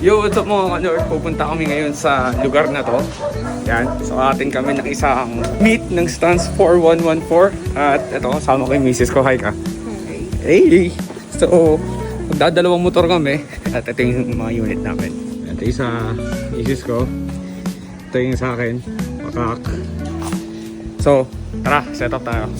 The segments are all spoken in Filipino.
Yo, what's up mga kanor? Pupunta kami ngayon sa lugar na to. Yan, so atin kami ng isang meet ng Stance 4114. At ito, kasama ko yung misis ko. Hi ka. Hey! So, magdadalawang motor kami. At ito yung mga unit namin. Ito yung sa misis ko. Ito yung sa akin. Pakak. So, tara, set up tayo.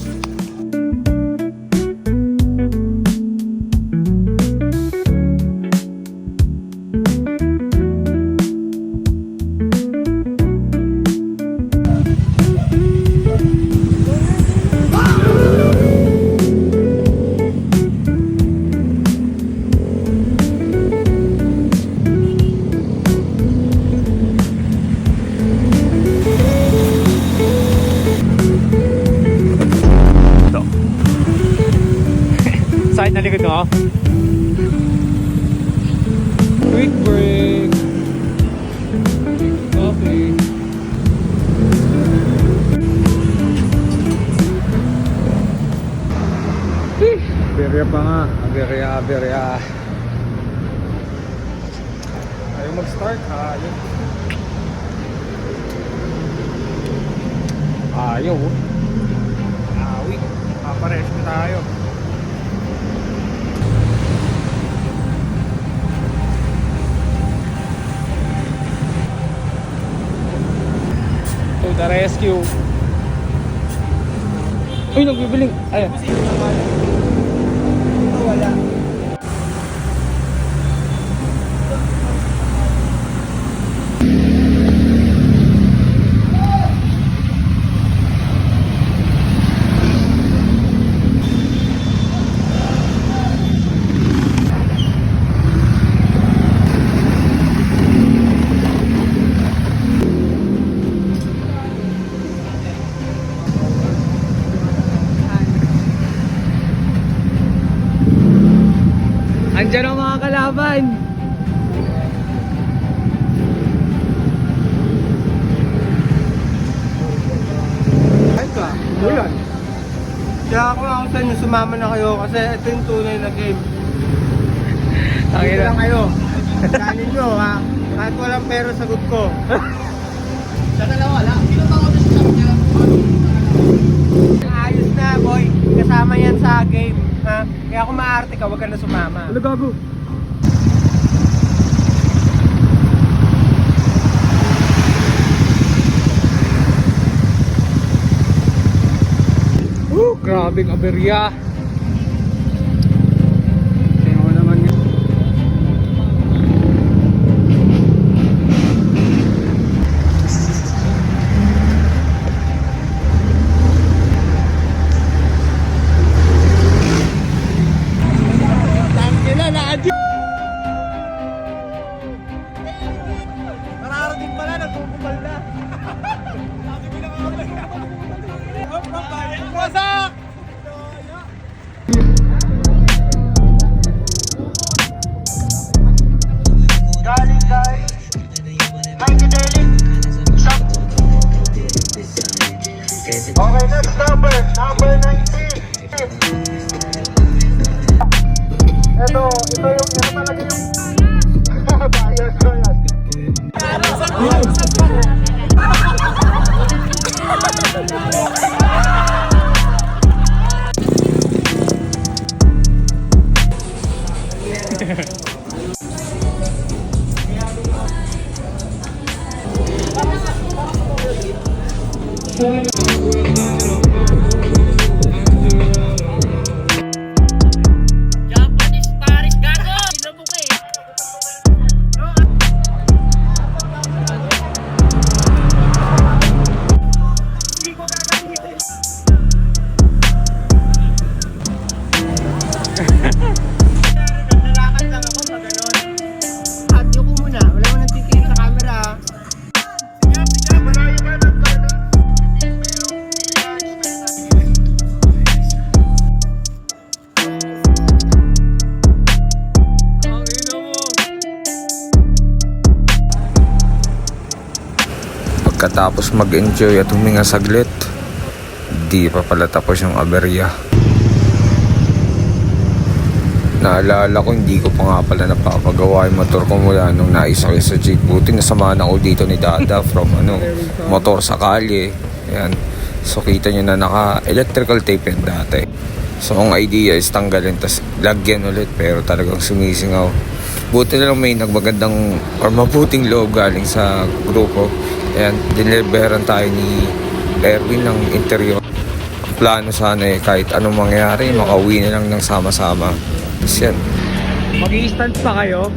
Side na likod mo. Quick break. Coffee. Aberya pa nga. Aberya. Ayaw mag-start. Ayaw. Awi. Papares na tayo. To the rescue. Uy, nagbibiling. Ayan. Wala. Andiyan ang mga kalaban. Ay ka, bulan. Kaya ako nga sa inyo, sumama na kayo kasi ito yung tunay na game. Dito lang kayo. Kanin nyo ha. Kahit walang pera sagot ko. Sa dalawa lang. Sino ba ako na sa niya? Ayos na boy. Kasama yan sa game. Ha? Kaya kung maarte ka, huwag ka na sumama. Ano gago? Grabing aberya. Tingnan mo naman yun. Tangina na adyo! Nararating pala, nagkukupal na. Sabi ko na mga wasak! Galing guys, psychedelic. Okay, next number 19. Ito yung talaga yung bias ko yan. Japanese Paris gago! Sinabok eh! Naglalakad lang ako pag gano'n. Adyo ko muna, wala mo nang titingin sa camera. Sige, malayo ka ng gano'n. Pagkatapos mag-enjoy at huminga saglit, di pa pala tapos yung aberya. Naalala ko, hindi ko pa nga pala napapagawa yung motor ko mula nung naisakay sa jeep. Buti nasamahan ako dito ni Dada from motor sa kalye. Ayan. So kita nyo na naka-electrical tape yan dati. So ang idea is tanggalin tas lagyan ulit, pero talagang sumisingaw. Buti na lang may nagmagandang or mabuting loob galing sa grupo. Ayan, dineliveran tayo ni Erwin ng interior. Ang plano sana kahit anong mangyari, makauwi na lang ng sama-sama. Tapos yan. Mag-i-stance pa kayo?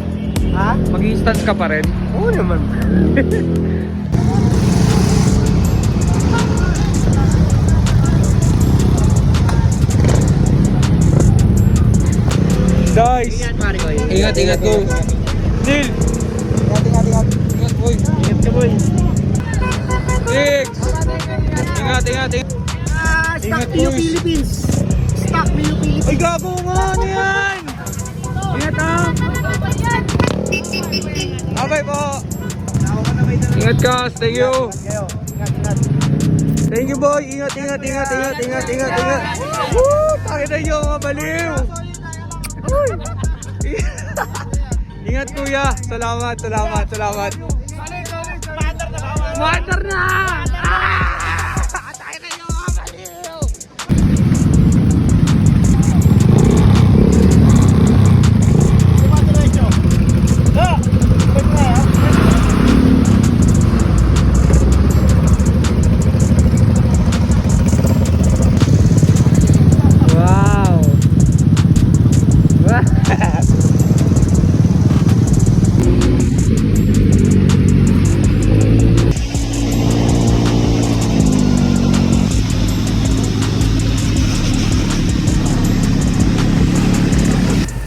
Ha? Mag-i-stance ka pa rin? Oo naman. Guys! Pare ko yun. Ingat go! Neil! Ingat boy! Ingat ka boy. Six! Ingat! Stock Mio Philippines. Stock Mio Philippines. Ay gago nga! Ano yan? Ingat Abay po! Ingat ka! Thank you! Thank you boy! Ingat! Woo! Pakita nyo mga baliw! Ingat kuya! Salamat! Matter na! Tayo kayo mga baliw! Wow!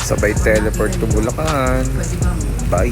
Sabay teleport to Bulacan. Bye.